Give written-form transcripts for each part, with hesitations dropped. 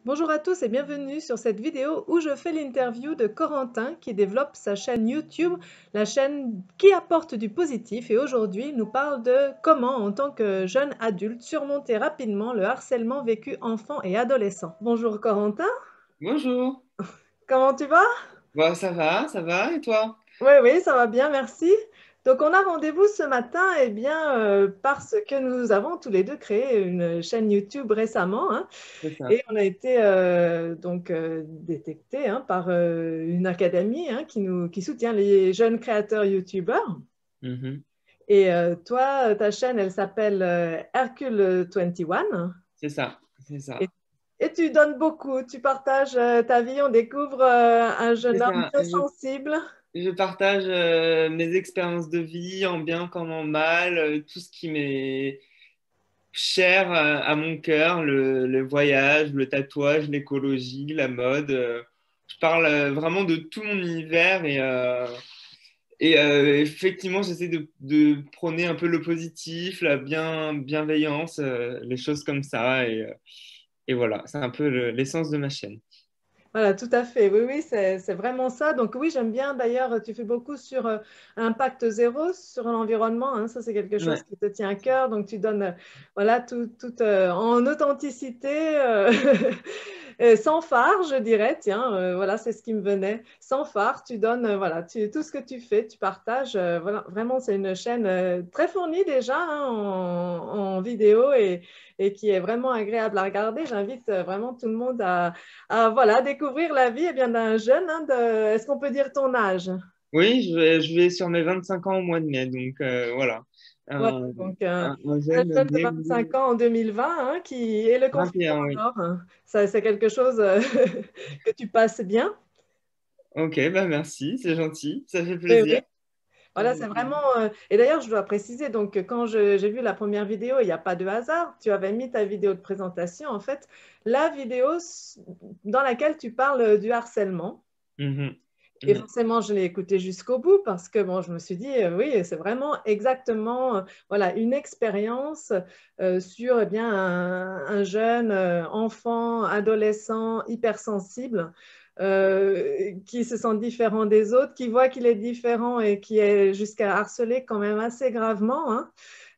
Bonjour à tous et bienvenue sur cette vidéo où je fais l'interview de Corentin qui développe sa chaîne YouTube, la chaîne qui apporte du positif et aujourd'hui il nous parle de comment en tant que jeune adulte surmonter rapidement le harcèlement vécu enfant et adolescent. Bonjour Corentin, Bonjour. comment tu vas? Bah, ça va, et toi? Oui, oui, ça va bien, merci. Donc, on a rendez-vous ce matin, eh bien, parce que nous avons tous les deux créé une chaîne YouTube récemment, hein, C'est ça. et on a été détecté hein, par une académie hein, qui soutient les jeunes créateurs YouTubeurs. Mhm. Et toi, ta chaîne, elle s'appelle Hercule 21. C'est ça, c'est Et, ça. et tu donnes beaucoup, tu partages ta vie, on découvre un jeune C'est homme ça. très sensible. Je partage mes expériences de vie en bien comme en mal, tout ce qui m'est cher à mon cœur, le voyage, le tatouage, l'écologie, la mode. Je parle vraiment de tout mon univers et effectivement, j'essaie de prôner un peu le positif, la bienveillance, les choses comme ça. Et voilà, c'est un peu l'essence de ma chaîne. Voilà, tout à fait. Oui, oui, c'est vraiment ça. Donc oui, j'aime bien. D'ailleurs, tu fais beaucoup sur impact zéro sur l'environnement. Hein. Ça, c'est quelque chose Ouais. qui te tient à cœur. Donc tu donnes, voilà, tout en authenticité, sans phare, je dirais. Tiens, voilà, c'est ce qui me venait. Sans phare, tu donnes, voilà, tout ce que tu fais, tu partages. Voilà, vraiment, c'est une chaîne très fournie déjà hein, en vidéo et qui est vraiment agréable à regarder. J'invite vraiment tout le monde à voilà, découvrir la vie eh bien, d'un jeune. Hein, est-ce qu'on peut dire ton âge? Oui, je vais sur mes 25 ans au mois de mai, donc voilà. Voilà, Un, donc un un jeune jeune de né 25 ans en 2020 hein, qui est le confinement 21, oui. alors. Hein. Ça, c'est quelque chose que tu passes bien. Ok, bah merci, c'est gentil, ça fait Oui, plaisir. oui. Voilà, c'est vraiment. Et d'ailleurs, je dois préciser, donc, quand j'ai vu la première vidéo, il n'y a pas de hasard. Tu avais mis ta vidéo de présentation, en fait, la vidéo dans laquelle tu parles du harcèlement. Mhm. Et Ouais. forcément, je l'ai écouté jusqu'au bout parce que bon, je me suis dit, oui, c'est vraiment exactement voilà, une expérience sur eh bien, un jeune enfant, adolescent, hypersensible, qui se sent différent des autres, qui voit qu'il est différent et qui est jusqu'à harceler quand même assez gravement. Hein.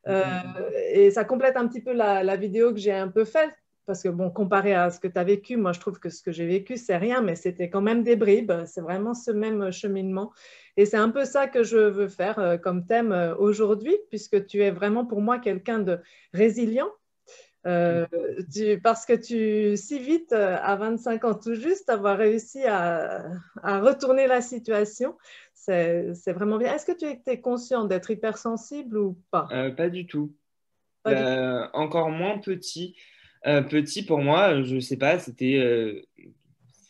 Euh, Mhm. et ça complète un petit peu la vidéo que j'ai un peu faite. Parce que, bon, comparé à ce que tu as vécu, moi, je trouve que ce que j'ai vécu, c'est rien, mais c'était quand même des bribes. C'est vraiment ce même cheminement. Et c'est un peu ça que je veux faire comme thème aujourd'hui, puisque tu es vraiment pour moi quelqu'un de résilient. Euh, parce que si vite, à 25 ans tout juste, avoir réussi à retourner la situation, c'est vraiment bien. Est-ce que tu étais conscient d'être hypersensible ou pas? Pas du tout. Pas du tout. Encore moins petit. Petit pour moi, je sais pas, c'était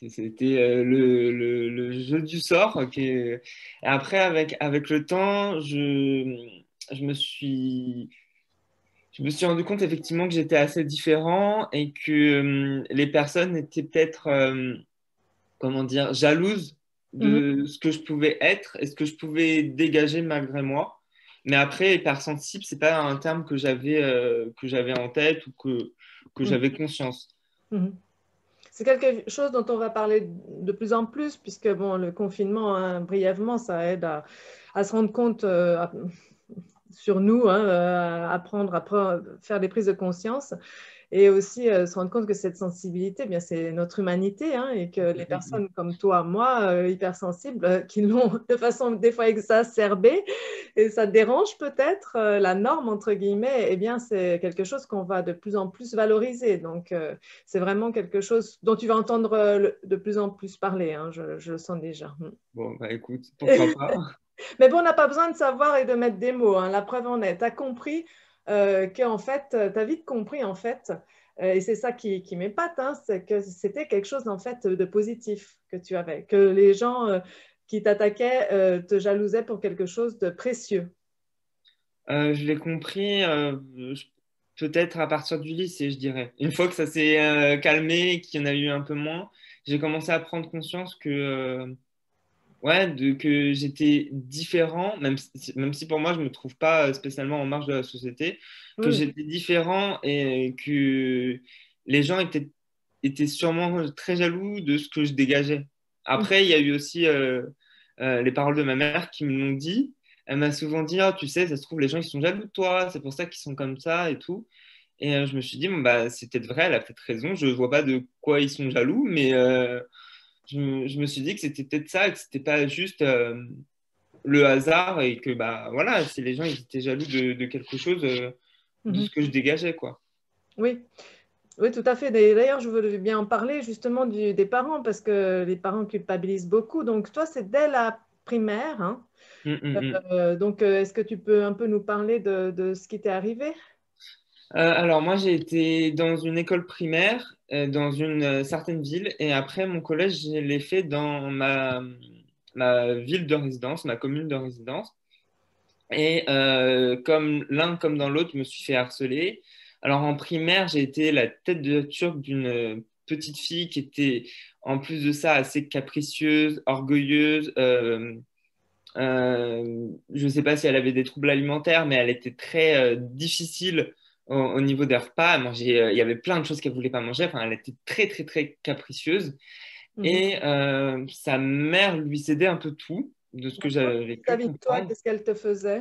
le jeu du sort. Et après, avec le temps, je me suis Je me suis rendu compte effectivement que j'étais assez différent et que les personnes étaient peut-être, comment dire, jalouses Mhm. de ce que je pouvais être et ce que je pouvais dégager malgré moi. Mais après, hypersensible, c'est pas un terme que j'avais en tête ou que Mhm. j'avais conscience. Mhm. C'est quelque chose dont on va parler de plus en plus, puisque bon, le confinement, hein, brièvement, ça aide à se rendre compte sur nous, hein, à apprendre à faire des prises de conscience et aussi se rendre compte que cette sensibilité, eh bien, c'est notre humanité hein, et que les personnes comme toi, moi, hypersensibles, qui l'ont de façon des fois exacerbée et ça te dérange peut-être, la norme, entre guillemets, eh bien, c'est quelque chose qu'on va de plus en plus valoriser. Donc, c'est vraiment quelque chose dont tu vas entendre de plus en plus parler, hein, je le sens déjà. Bon, bah écoute, pourquoi pas. Mais bon, on n'a pas besoin de savoir et de mettre des mots. Hein. La preuve en est. Tu as compris qu'en fait, tu as vite compris en fait, et c'est ça qui m'épate, hein, c'est que c'était quelque chose en fait de positif que tu avais, que les gens qui t'attaquaient te jalousaient pour quelque chose de précieux. Je l'ai compris peut-être à partir du lycée, je dirais. Une fois que ça s'est calmé et qu'il y en a eu un peu moins, j'ai commencé à prendre conscience que j'étais différent, même si pour moi je me trouve pas spécialement en marge de la société, que Oui, j'étais différent et que les gens étaient étaient sûrement très jaloux de ce que je dégageais. Après, il y a eu aussi les paroles de ma mère qui me l'ont dit. Elle m'a souvent dit, ah, tu sais, ça se trouve, les gens, ils sont jaloux de toi, c'est pour ça qu'ils sont comme ça et tout. Et je me suis dit, bon, bah, c'est peut-être vrai, elle a peut-être raison, je vois pas de quoi ils sont jaloux, mais je me suis dit que c'était peut-être ça, que c'était pas juste le hasard et que, bah, voilà, si les gens, ils étaient jaloux de quelque chose, de Mhm. ce que je dégageais, quoi. Oui, oui, tout à fait. D'ailleurs, je voulais bien en parler justement des parents parce que les parents culpabilisent beaucoup. Donc, toi, c'est dès la primaire, hein. Hum, hum, hum. Donc, est-ce que tu peux un peu nous parler de ce qui t'est arrivé? Alors moi j'ai été dans une école primaire dans une certaine ville et après mon collège je l'ai fait dans ma ville de résidence, ma commune de résidence. Et comme l'un comme dans l'autre, je me suis fait harceler. Alors en primaire, j'ai été la tête de turc d'une petite fille qui était en plus de ça assez capricieuse, orgueilleuse. Je ne sais pas si elle avait des troubles alimentaires, mais elle était très difficile au niveau des repas. Elle mangeait, il y avait plein de choses qu'elle voulait pas manger. Enfin, elle était très, très, très capricieuse. Mhm. Et sa mère lui cédait un peu tout de ce que D'accord. j'avais pu Vis-à-vis de toi, comprendre. qu'est-ce qu'elle te faisait?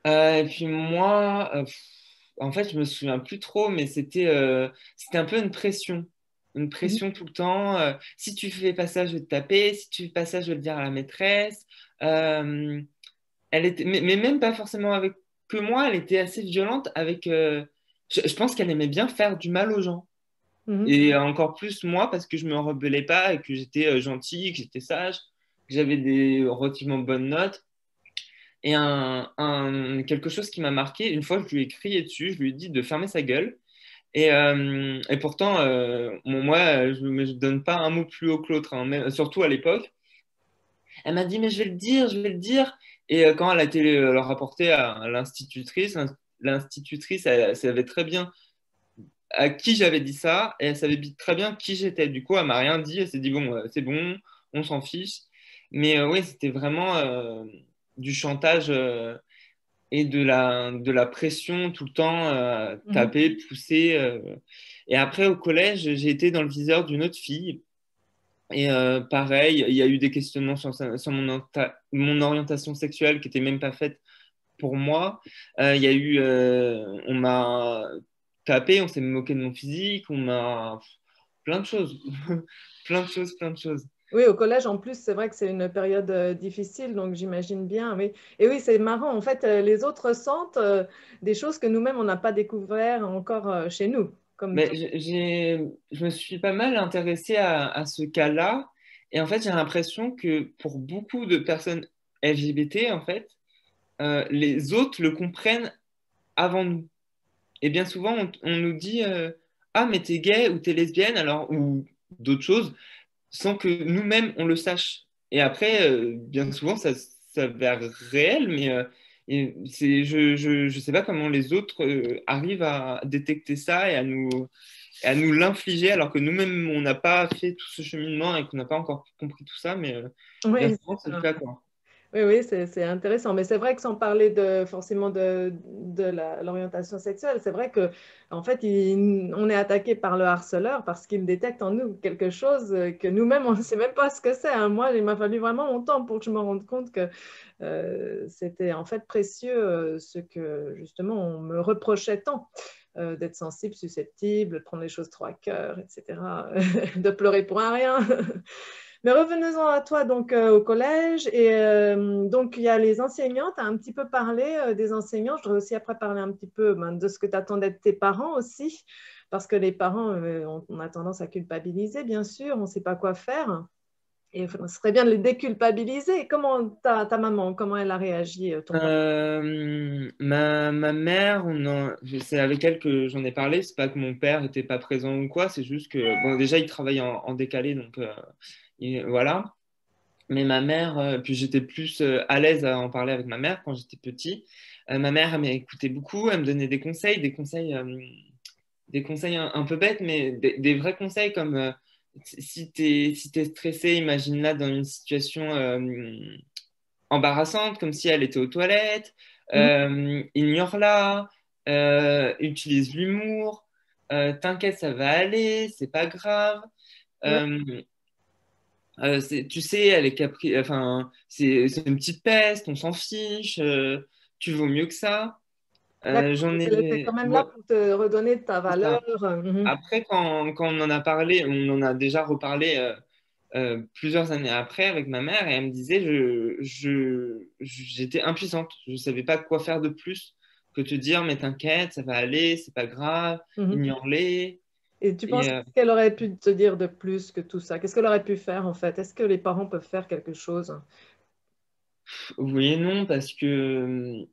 Et puis moi, en fait, je me souviens plus trop, mais c'était un peu une pression. Une Mhm. pression tout le temps. Si tu fais pas ça, je vais te taper. Si tu fais pas ça, je vais le dire à la maîtresse. Euh, Elle était, mais même pas forcément avec que moi, elle était assez violente avec. Je pense qu'elle aimait bien faire du mal aux gens. Mhm. Et encore plus moi, parce que je me rebellais pas et que j'étais gentil, que j'étais sage, que j'avais des relativement bonnes notes. Et quelque chose qui m'a marqué, une fois, je lui ai crié dessus, je lui ai dit de fermer sa gueule. Et pourtant, moi, je ne me donne pas un mot plus haut que l'autre, hein, surtout à l'époque. Elle m'a dit, mais je vais le dire, je vais le dire. Et quand elle a été le rapporter à l'institutrice, l'institutrice, elle savait très bien à qui j'avais dit ça et elle savait très bien qui j'étais. Du coup, elle m'a rien dit. Elle s'est dit, bon, c'est bon, on s'en fiche. Mais oui, c'était vraiment du chantage et de la pression tout le temps, Mhm. taper, pousser. Et après, au collège, j'ai été dans le viseur d'une autre fille. Et pareil, il y a eu des questionnements sur mon orientation sexuelle qui n'était même pas faite pour moi. Il y a eu, on m'a tapé, on s'est moqué de mon physique, on m'a plein de choses, plein de choses, plein de choses. Oui, au collège, en plus, c'est vrai que c'est une période difficile, donc j'imagine bien, oui. Et oui, c'est marrant, en fait, les autres sentent des choses que nous-mêmes, on n'a pas découvert encore chez nous, comme Mais toi. je me suis pas mal intéressé à ce cas-là, et en fait, j'ai l'impression que pour beaucoup de personnes LGBT, en fait, les autres le comprennent avant nous. Et bien souvent, on nous dit ah, mais t'es gay ou t'es lesbienne, alors, ou d'autres choses, sans que nous-mêmes on le sache. Et après, bien souvent, ça s'avère réel, mais je sais pas comment les autres arrivent à détecter ça et à nous l'infliger, alors que nous-mêmes, on n'a pas fait tout ce cheminement et qu'on n'a pas encore compris tout ça, mais bien Oui, souvent, c'est le cas, quoi. oui, oui, c'est intéressant. Mais c'est vrai que sans parler forcément de l'orientation sexuelle, c'est vrai que en fait, on est attaqué par le harceleur parce qu'il détecte en nous quelque chose que nous-mêmes, on ne sait même pas ce que c'est, hein. Moi, il m'a fallu vraiment longtemps pour que je me rende compte que c'était en fait précieux ce que justement on me reprochait tant. D'être sensible, susceptible, de prendre les choses trop à cœur, etc., de pleurer pour un rien. Mais revenons-en à toi donc au collège et donc il y a les enseignants, tu as un petit peu parlé des enseignants, je voudrais aussi après parler un petit peu de ce que tu attendais de tes parents aussi, parce que les parents, on a tendance à culpabiliser bien sûr, on ne sait pas quoi faire et ce serait bien de les déculpabiliser. Comment ta maman, comment elle a réagi, ton papa? Ma mère, c'est avec elle que j'en ai parlé. C'est pas que mon père était pas présent ou quoi, c'est juste que, bon, déjà, il travaille en décalé, donc voilà. Mais ma mère, puis j'étais plus à l'aise à en parler avec ma mère quand j'étais petit. Ma mère, elle m'écoutait beaucoup, elle me donnait des conseils un peu bêtes, mais des vrais conseils comme si t'es stressé, imagine-la dans une situation embarrassante, comme si elle était aux toilettes, Mhm. ignore-la, utilise l'humour. T'inquiète, ça va aller, c'est pas grave. Ouais. Euh, tu sais, elle est enfin, c'est une petite peste, on s'en fiche, tu vaux mieux que ça. D'accord. J'en Donc, elle était ai. quand même là pour te redonner de ta C'est valeur. ça. Après, quand on en a parlé, on en a déjà reparlé plusieurs années après avec ma mère, et elle me disait, j'étais impuissante. Je ne savais pas quoi faire de plus que te dire, mais t'inquiète, ça va aller, c'est pas grave, Mhm. ignore-les. Et tu penses Et qu'est-ce qu'elle aurait pu te dire de plus que tout ça? Qu'est-ce qu'elle aurait pu faire en fait? Est-ce que les parents peuvent faire quelque chose? oui et non, parce que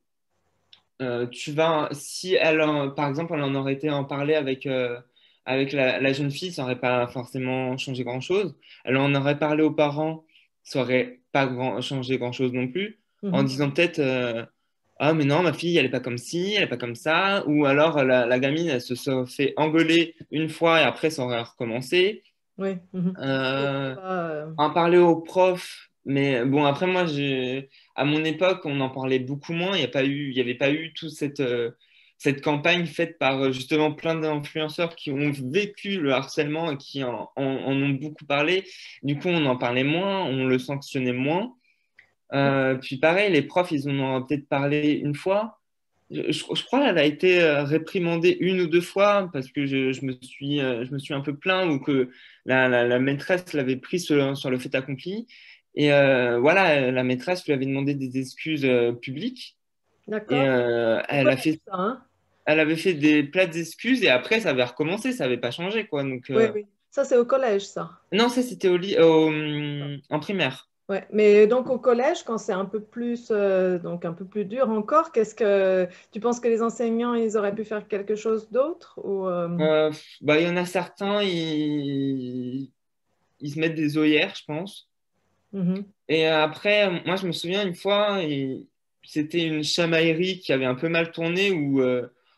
si elle, par exemple, elle en aurait été en parler avec la jeune fille, ça n'aurait pas forcément changé grand-chose. Elle en aurait parlé aux parents, ça n'aurait pas changé grand-chose non plus, en Mhm. disant peut-être ah, mais non, ma fille, elle n'est pas comme ci, elle n'est pas comme ça. Ou alors la gamine, elle se serait fait engueuler une fois et après, ça aurait recommencé. Oui. Mhm. Donc, Euh, pas, en parler aux profs, mais bon, après, moi, à mon époque, on en parlait beaucoup moins. Il y avait pas eu toute cette campagne faite par justement plein d'influenceurs qui ont vécu le harcèlement et qui en ont beaucoup parlé. Du coup, on en parlait moins, on le sanctionnait moins. Puis pareil, les profs, ils en ont peut-être parlé une fois. Je crois qu'elle a été réprimandée une ou deux fois parce que je me suis un peu plaint ou que la maîtresse l'avait pris sur le fait accompli. Et voilà, la maîtresse lui avait demandé des excuses publiques et d'accord. Au collège, ça, hein? elle avait fait des plates excuses et après ça avait recommencé, ça n'avait pas changé quoi. Donc Oui, oui. Ça, c'est au collège, ça. non, ça c'était en primaire. Ouais. Mais donc au collège, quand c'est un peu plus, donc un peu plus dur encore, qu'est-ce que tu penses que les enseignants, ils auraient pu faire quelque chose d'autre ou Bah, il y en a certains, ils se mettent des œillères, je pense. mhm. Et après, moi, je me souviens une fois, c'était une chamaillerie qui avait un peu mal tourné où,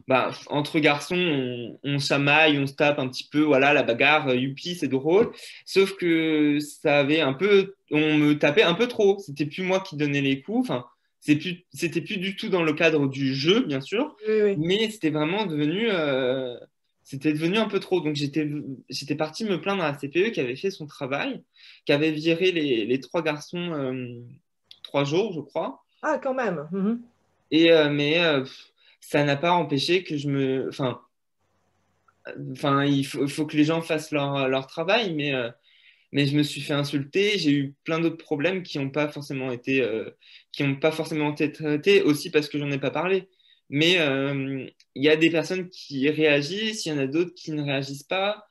bah, entre garçons, on chamaille, on se tape un petit peu, voilà, la bagarre, youpi, c'est drôle. Sauf que on me tapait un peu trop. C'était plus moi qui donnais les coups. Enfin, c'était plus du tout dans le cadre du jeu, bien sûr, Oui, oui. mais c'était devenu un peu trop. Donc, j'étais parti me plaindre à la CPE qui avait fait son travail qui avait viré les trois garçons 3 jours, je crois. Ah, quand même. Mhm. Mais ça n'a pas empêché que enfin, faut que les gens fassent leur travail, mais je me suis fait insulter. J'ai eu plein d'autres problèmes qui ont pas forcément été traités aussi parce que j'en ai pas parlé. Mais il y a des personnes qui réagissent, il y en a d'autres qui ne réagissent pas.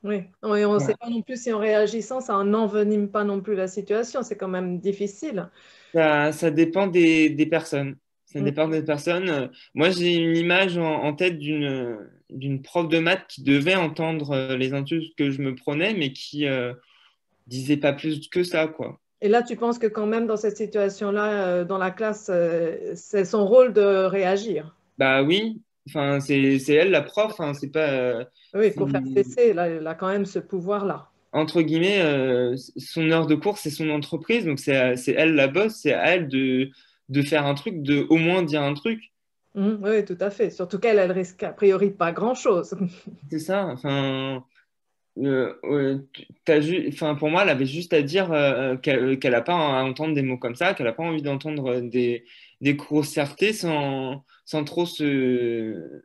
Oui, et on ne sait Voilà. pas non plus si en réagissant, ça n'envenime pas non plus la situation. C'est quand même difficile. Ça dépend des personnes. Ça Mm. dépend des personnes. Moi, j'ai une image en tête d'une prof de maths qui devait entendre les insultes que je me prenais, mais qui disait pas plus que ça, quoi. Et là, tu penses que quand même dans cette situation-là, dans la classe, c'est son rôle de réagir. Bah oui, enfin, c'est elle la prof, hein, c'est pas. Oui, pour faire cesser, là, elle a quand même ce pouvoir-là. Entre guillemets, son heure de cours, c'est son entreprise, donc c'est elle la boss, c'est à elle de faire un truc, de au moins dire un truc. Mhm, oui, tout à fait. Surtout qu'elle, elle risque a priori pas grand-chose. C'est ça, enfin. Enfin, pour moi, elle avait juste à dire qu'elle n'a pas à entendre des mots comme ça, qu'elle n'a pas envie d'entendre des grossièretés sans trop se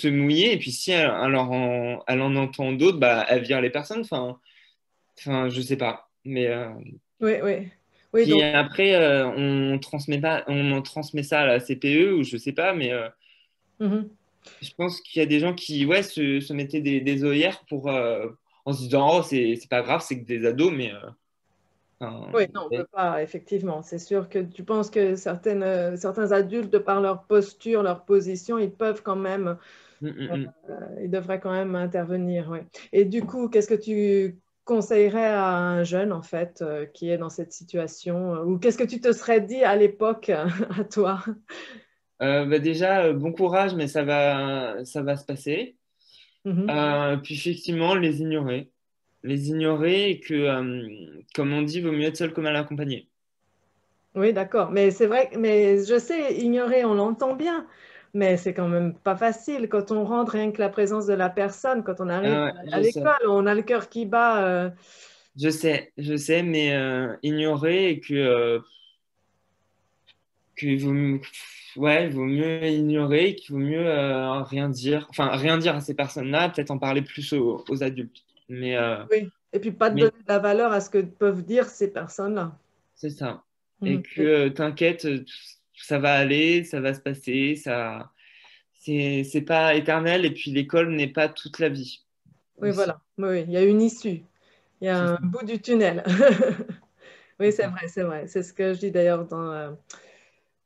mouiller. Et puis si elle en entend d'autres, bah, elle vire les personnes. Enfin, je sais pas. Mais Oui, oui. Oui, puis donc, après, on transmet ça à la CPE ou je sais pas. Mais mhm. je pense qu'il y a des gens qui ouais, se mettaient des œillères en se disant, oh, c'est pas grave, c'est que des ados, mais enfin, Oui, non, on ne peut pas, effectivement. C'est sûr que tu penses que certains adultes, de par leur posture, leur position, ils peuvent quand même, mm, mm, mm. ils devraient quand même intervenir. Oui. Et du coup, qu'est-ce que tu conseillerais à un jeune, en fait, qui est dans cette situation, ou qu'est-ce que tu te serais dit à l'époque, à toi? Bah déjà, bon courage, mais ça va se passer. Mhm. Puis effectivement, les ignorer. Les ignorer et que, comme on dit, vaut mieux être seul que mal accompagné. Oui, d'accord. Mais c'est vrai, mais je sais, ignorer, on l'entend bien. Mais c'est quand même pas facile quand on rentre rien que la présence de la personne, quand on arrive Ah ouais, à je sais. l'école, on a le cœur qui bat. Je sais, mais ignorer et que ouais, il vaut mieux ignorer, et qu'il vaut mieux rien dire. Enfin, rien dire à ces personnes-là, peut-être en parler plus aux adultes. Oui. Et puis pas de Mais donner de la valeur à ce que peuvent dire ces personnes-là. c'est ça. Et Mhm. que t'inquiète, ça va aller, ça va se passer, c'est pas éternel. Et puis l'école n'est pas toute la vie Oui, aussi. voilà. Oui, oui. Il y a une issue. Il y a C'est un ça. bout du tunnel. Oui, C'est c'est ça. vrai, c'est vrai. C'est ce que je dis d'ailleurs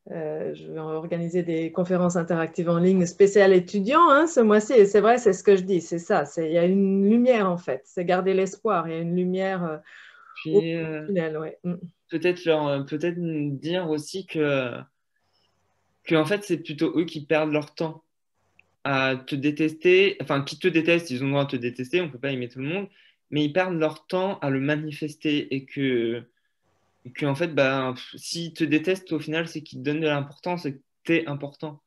je vais organiser des conférences interactives en ligne spéciales étudiants hein, ce mois-ci. Et c'est vrai, c'est ce que je dis. C'est ça. Il y a une lumière en fait. C'est garder l'espoir. Il y a une lumière au Puis bout du tunnel. Ouais. Mm. peut-être dire aussi que en fait c'est plutôt eux qui perdent leur temps à te détester, enfin qui te détestent, ils ont le droit de te détester, on peut pas aimer tout le monde, mais ils perdent leur temps à le manifester et que en fait bah s'ils te détestent au final c'est qu'ils te donnent de l'importance et que t'es important.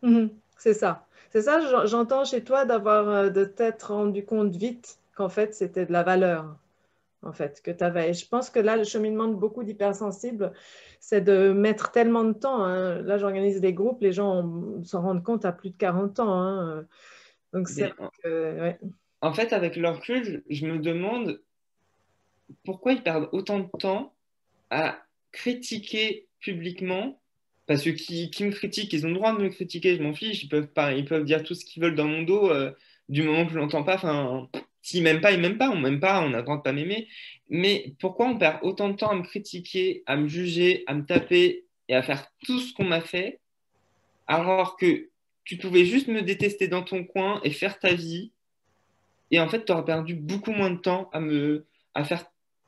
Mhm. C'est ça. C'est ça, j'entends chez toi d'avoir de t'être rendu compte vite qu'en fait c'était de la valeur. En fait, que tu avais. Et je pense que là, le cheminement de beaucoup d'hypersensibles, c'est de mettre tellement de temps, hein. Là, j'organise des groupes, les gens s'en rendent compte à plus de 40 ans, hein. Donc, c'est Mais vrai que, ouais. en fait avec leur recul, je me demande pourquoi ils perdent autant de temps à critiquer publiquement, parce que qui me critiquent, ils ont le droit de me critiquer, je m'en fiche, ils peuvent pas, ils peuvent dire tout ce qu'ils veulent dans mon dos, du moment que je l'entends pas, enfin, s'ils m'aiment pas, ils m'aiment pas, on m'aime pas, on a le droit de pas m'aimer, mais pourquoi on perd autant de temps à me critiquer, à me juger, à me taper et à faire tout ce qu'on m'a fait, alors que tu pouvais juste me détester dans ton coin et faire ta vie, et en fait, tu aurais perdu beaucoup moins de temps à faire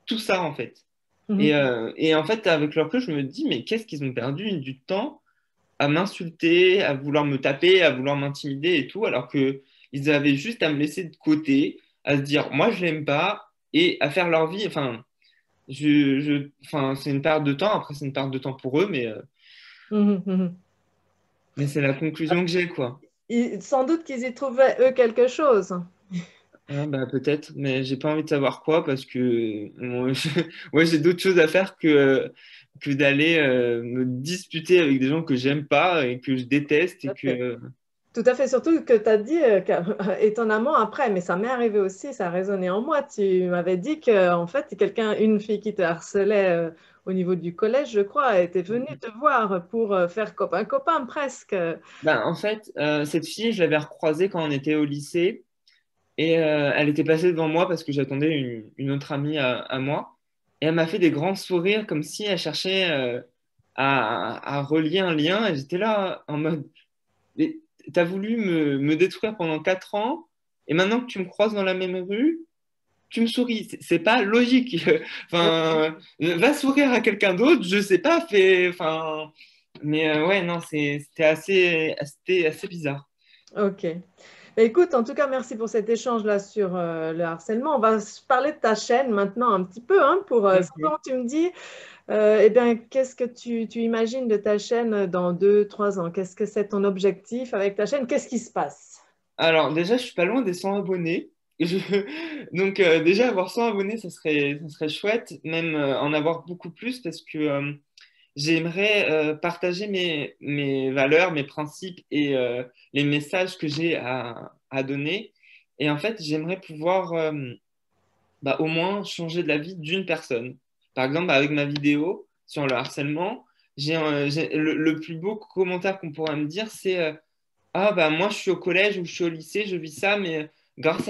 tout ça, en fait. Mhm. Et en fait, avec leur recul, je me dis, mais qu'est-ce qu'ils ont perdu du temps à m'insulter, à vouloir me taper, à vouloir m'intimider et tout, alors que ils avaient juste à me laisser de côté, à se dire, moi, je l'aime pas, et à faire leur vie. Enfin, enfin, c'est une perte de temps. Après, c'est une perte de temps pour eux, Mhm. Mhm. mais c'est la conclusion que j'ai, quoi. Sans doute qu'ils y trouvaient, eux, quelque chose. Ah, bah, peut-être, mais j'ai pas envie de savoir quoi parce que ouais, j'ai d'autres choses à faire que d'aller me disputer avec des gens que j'aime pas et que je déteste Tout et à fait. que Tout à fait, surtout que tu as dit, étonnamment après, mais ça m'est arrivé aussi, ça a résonné en moi. Tu m'avais dit que, en fait, une fille qui te harcelait au niveau du collège, je crois, était venue te voir pour faire copain-copain presque. bah, en fait, cette fille, je l'avais recroisée quand on était au lycée et elle était passée devant moi parce que j'attendais une autre amie à moi et elle m'a fait des grands sourires comme si elle cherchait à relier un lien et j'étais là en mode mais t'as voulu me détruire pendant 4 ans et maintenant que tu me croises dans la même rue, tu me souris. C'est pas logique. Enfin, va sourire à quelqu'un d'autre, je sais pas, enfin, mais ouais, non, c'était assez bizarre. Ok. Bah, écoute, en tout cas, merci pour cet échange-là sur le harcèlement. On va se parler de ta chaîne maintenant un petit peu, hein, pour Ok. simplement tu me dis, eh bien, qu'est-ce que tu imagines de ta chaîne dans 2, 3 ans? Qu'est-ce que c'est ton objectif avec ta chaîne? Qu'est-ce qui se passe? Alors, déjà, je suis pas loin des 100 abonnés. Je- Donc, déjà, avoir 100 abonnés, ça serait chouette, même en avoir beaucoup plus parce que j'aimerais partager mes valeurs, mes principes et les messages que j'ai à donner. Et en fait, j'aimerais pouvoir bah, au moins changer de la vie d'une personne. Par exemple, avec ma vidéo sur le harcèlement, le plus beau commentaire qu'on pourrait me dire, c'est ah bah moi je suis au collège ou je suis au lycée, je vis ça, mais grâce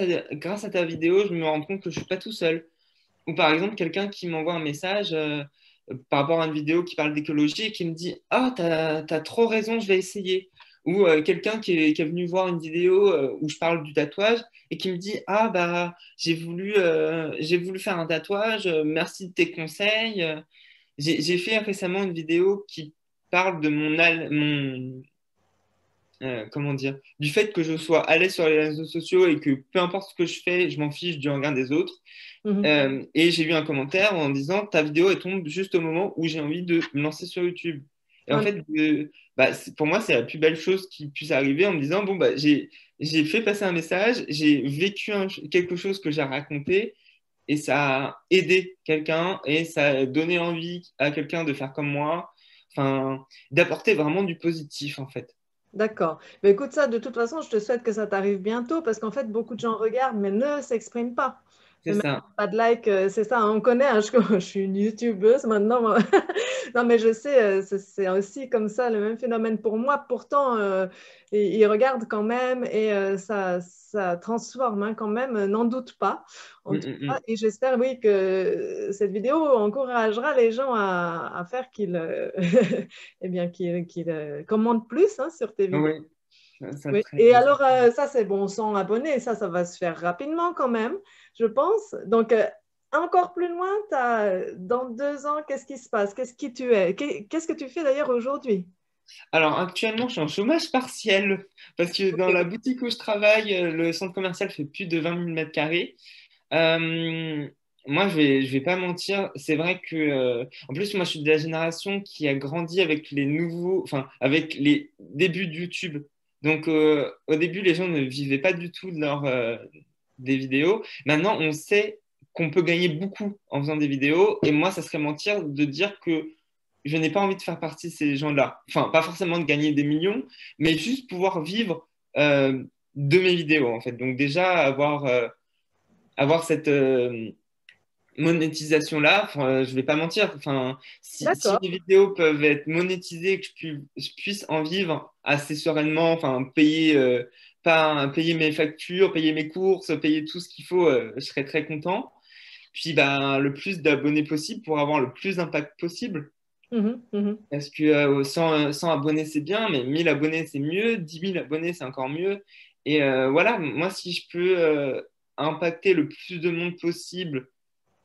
à ta vidéo, je me rends compte que je suis pas tout seul. Ou par exemple, quelqu'un qui m'envoie un message par rapport à une vidéo qui parle d'écologie et qui me dit ah, t'as trop raison, je vais essayer. Ou quelqu'un qui est venu voir une vidéo où je parle du tatouage et qui me dit ah, bah, j'ai voulu faire un tatouage, merci de tes conseils. J'ai fait récemment une vidéo qui parle de comment dire, du fait que je sois à l'aise sur les réseaux sociaux et que peu importe ce que je fais, je m'en fiche du regard des autres. Mhm. Et j'ai eu un commentaire en disant ta vidéo elle tombe juste au moment où j'ai envie de me lancer sur YouTube. Et en fait, pour moi, c'est la plus belle chose qui puisse arriver en me disant, bon, bah, j'ai fait passer un message, j'ai vécu quelque chose que j'ai raconté et ça a aidé quelqu'un et ça a donné envie à quelqu'un de faire comme moi, enfin, d'apporter vraiment du positif, en fait. D'accord. Mais écoute, ça, de toute façon, je te souhaite que ça t'arrive bientôt parce qu'en fait, beaucoup de gens regardent mais ne s'expriment pas. C'est Ne mettent ça. pas de like, c'est ça, hein, on connaît, hein, je suis une youtubeuse maintenant. Moi. Non, mais je sais, c'est aussi comme ça, le même phénomène pour moi. Pourtant, ils regardent quand même et ça transforme hein, quand même, n'en doute pas. En Mm, tout mm, cas, mm. et j'espère, oui, que cette vidéo encouragera les gens à faire qu'ils eh bien, qu'ils commentent plus hein, sur tes vidéos. Oui, ça Oui. serait. Et alors, ça, c'est bon, 100 abonnés, ça va se faire rapidement quand même, je pense. Donc, encore plus loin, dans 2 ans, qu'est-ce qui se passe? Qu'est-ce qui tu es? Qu'est-ce que tu fais d'ailleurs aujourd'hui? Alors actuellement, je suis en chômage partiel parce que dans Ok. la boutique où je travaille, le centre commercial fait plus de 20 000 mètres carrés. Euh, Moi, je vais pas mentir, c'est vrai que, en plus, moi, je suis de la génération qui a grandi avec les nouveaux, enfin, avec les débuts de YouTube. Donc, au début, les gens ne vivaient pas du tout des vidéos. Maintenant, on sait qu'on peut gagner beaucoup en faisant des vidéos. Et moi, ça serait mentir de dire que je n'ai pas envie de faire partie de ces gens-là. Enfin, pas forcément de gagner des millions, mais juste pouvoir vivre de mes vidéos, en fait. Donc, déjà, avoir cette monétisation-là, je vais pas mentir, si D'accord. les vidéos peuvent être monétisées, que je puisse en vivre assez sereinement, pas payer mes factures, payer mes courses, payer tout ce qu'il faut, je serais très content. Puis ben, le plus d'abonnés possible pour avoir le plus d'impact possible. Mhm, mhm. Parce que 100 abonnés, c'est bien, mais 1000 abonnés, c'est mieux. 10 000 abonnés, c'est encore mieux. Et voilà, moi, si je peux impacter le plus de monde possible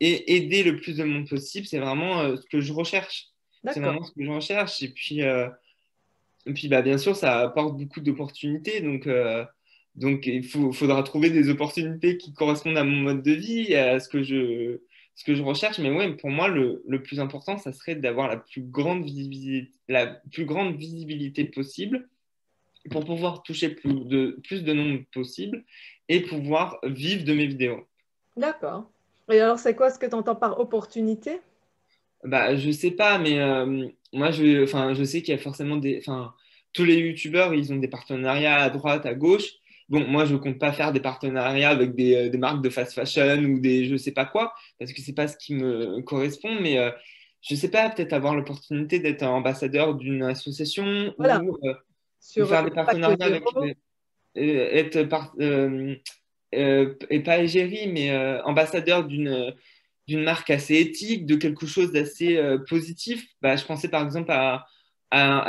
et aider le plus de monde possible, c'est vraiment ce que je recherche. C'est D'accord. vraiment ce que je recherche. Et puis bah, bien sûr, ça apporte beaucoup d'opportunités. Donc faudra trouver des opportunités qui correspondent à mon mode de vie, et à ce que je recherche. Mais ouais, pour moi, le plus important, ça serait d'avoir la plus grande visibilité possible pour pouvoir toucher plus de nombre possible et pouvoir vivre de mes vidéos. D'accord. Et alors, c'est quoi ce que tu entends par opportunité? Bah, je sais pas, mais moi, je sais qu'il y a forcément tous les youtubeurs, ils ont des partenariats à droite, à gauche. Bon, moi, je compte pas faire des partenariats avec des marques de fast fashion ou des je sais pas quoi, parce que c'est pas ce qui me correspond. Mais je sais pas, peut-être avoir l'opportunité d'être ambassadeur d'une association Voilà, ou sur faire des Impact partenariats avec Zéro. être et pas égérie, mais ambassadeur d'une marque assez éthique, de quelque chose d'assez positif. Bah, je pensais par exemple à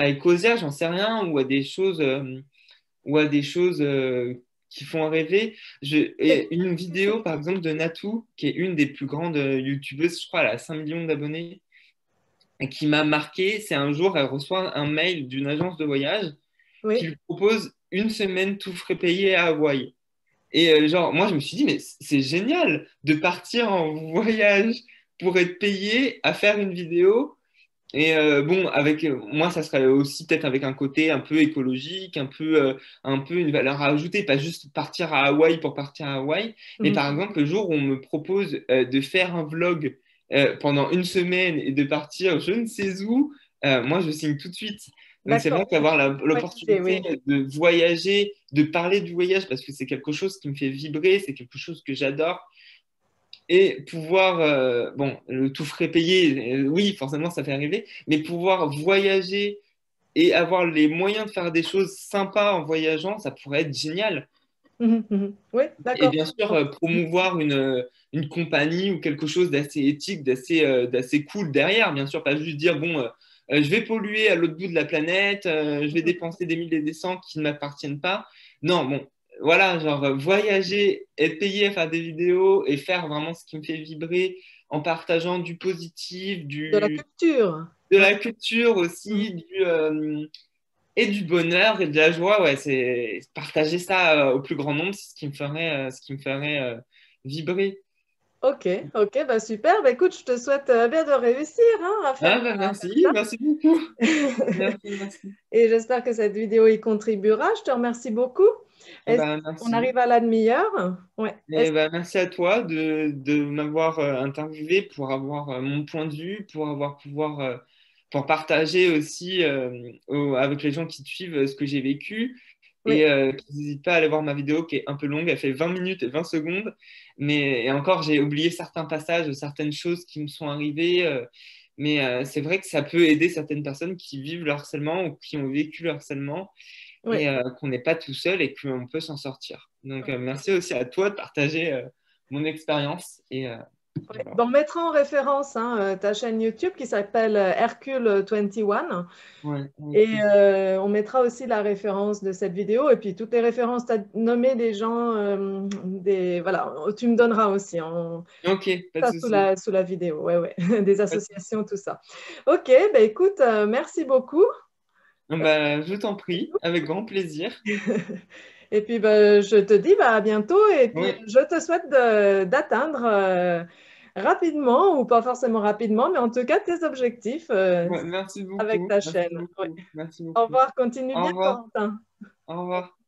Ecosia, j'en sais rien, ou à des choses qui font rêver. Et une vidéo par exemple de Natou, qui est une des plus grandes youtubeuses, je crois, elle a 5 millions d'abonnés, et qui m'a marqué, c'est un jour, elle reçoit un mail d'une agence de voyage qui Oui. lui propose une semaine tout frais payé à Hawaï. Et genre, moi, je me suis dit, mais c'est génial de partir en voyage pour être payé à faire une vidéo. Et bon, avec moi, ça serait aussi peut-être avec un côté un peu écologique, un peu une valeur à ajouter, pas juste partir à Hawaï pour partir à Hawaï. Mais Mhm. par exemple, le jour où on me propose de faire un vlog pendant une semaine et de partir je ne sais où, moi, je signe tout de suite. Donc, c'est vrai D'accord. qu'avoir Bonne idée, l'opportunité oui. de voyager, de parler du voyage, parce que c'est quelque chose qui me fait vibrer, c'est quelque chose que j'adore et pouvoir, bon, le tout frais payé, oui, forcément, ça fait rêver, mais pouvoir voyager et avoir les moyens de faire des choses sympas en voyageant, ça pourrait être génial. Mhm, mhm. Oui, Et d'accord. bien sûr, promouvoir une compagnie ou quelque chose d'assez éthique, d'assez cool derrière, bien sûr, pas juste dire, bon, je vais polluer à l'autre bout de la planète, je vais dépenser des milliers et des cents qui ne m'appartiennent pas. Non, bon, voilà, genre voyager, être payé à faire des vidéos et faire vraiment ce qui me fait vibrer en partageant du positif, De la culture. de Ouais. la culture Mhm. aussi, et du bonheur et de la joie. Ouais, c'est partager ça au plus grand nombre, c'est ce qui me ferait vibrer. Ok, ok, bah super. Bah écoute, je te souhaite bien de réussir hein, à faire Ah, bah, merci, merci beaucoup. ça. Merci, merci. Et j'espère que cette vidéo y contribuera. Je te remercie beaucoup. Est-ce Bah, qu'on merci. arrive à la demi-heure? Ouais. Et bah, merci à toi de m'avoir interviewé pour avoir mon point de vue, pour partager aussi avec les gens qui te suivent ce que j'ai vécu. Oui, Et qu'ils n'hésitent pas à aller voir ma vidéo qui est un peu longue, elle fait 20 minutes et 20 secondes. Mais et encore, j'ai oublié certains passages, certaines choses qui me sont arrivées. Mais c'est vrai que ça peut aider certaines personnes qui vivent le harcèlement ou qui ont vécu le harcèlement oui. et qu'on n'est pas tout seul et qu'on peut s'en sortir. Donc, merci aussi à toi de partager mon expérience. Et Ouais. voilà. Bon, on mettra en référence hein, ta chaîne YouTube qui s'appelle Hercule 21 Ouais, avec et plaisir. on mettra aussi la référence de cette vidéo et puis toutes les références, tu as nommé des gens, voilà, tu me donneras aussi Ok, pas de ça souci. sous la vidéo, ouais, ouais, des Pas de souci. associations, tout ça. Ok, bah écoute, merci beaucoup. Bah, je t'en prie, avec grand plaisir. Et puis, bah, je te dis bah, à bientôt et puis Oui, je te souhaite d'atteindre rapidement ou pas forcément rapidement, mais en tout cas tes objectifs ouais, merci avec beaucoup. ta Merci chaîne. Ouais. beaucoup. Merci Au beaucoup. revoir, continue Au bien, revoir. Corentin. Au revoir.